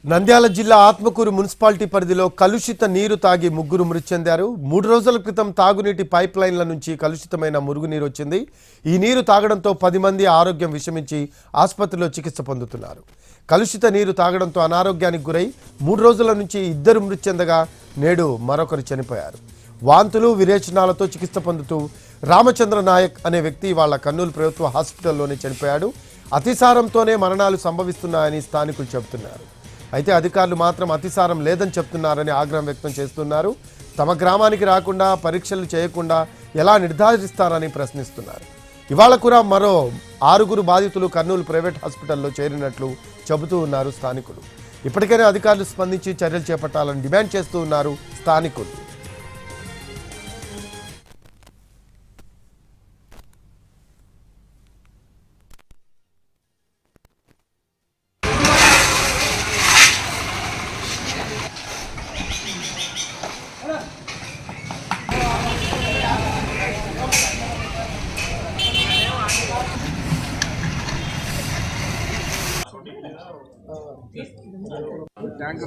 నంద్యాల జిల్లా ఆత్మకూరు మున్సిపాలిటీ పరిధిలో కలుషిత నీరు తాగి ముగ్గురు మృతి చెందారు. 3 రోజుల క్రితం తాగునీటి పైప్ లైన్ల నుంచి కలుషితమైన మురుగునీరు వచ్చింది. ఈ నీరు తాగడంతో 10 మంది ఆరోగ్యం విషమించి ఆసుపత్రిలో చికిత్స పొందుతున్నారు. కలుషిత నీరు తాగడంతో అనారోగ్యానికి గురై 3 రోజుల నుంచి 2 మృతి చెందగా నేడు మరొకరు చనిపోయారు. వాంతులు విరేచనాలతో చికిత్స పొందుతూ రామచంద్ర నాయక్ అనే వ్యక్తి వాళ్ళ కర్నూలు ప్రభుత్వ హాస్పిటల్లోనే చనిపోయాడు. అతిసారంతోనే మరణాలు సంభవిస్తున్నాయని స్థానికులు చెబుతున్నారు. అయితే అధికారులు మాత్రం అతిసారం లేదని చెప్తున్నారని ఆగ్రహం వ్యక్తం చేస్తున్నారు. తమ గ్రామానికి రాకుండా పరీక్షలు చేయకుండా ఎలా నిర్ధారిస్తారని ప్రశ్నిస్తున్నారు. ఇవాళ కూడా మరో 6 బాధితులు కర్నూలు ప్రైవేట్ హాస్పిటల్లో చేరినట్లు చెబుతూ ఉన్నారు స్థానికులు. ఇప్పటికైనా అధికారులు స్పందించి చర్యలు చేపట్టాలని డిమాండ్ చేస్తూ ఉన్నారు స్థానికులు. ట్యాంక్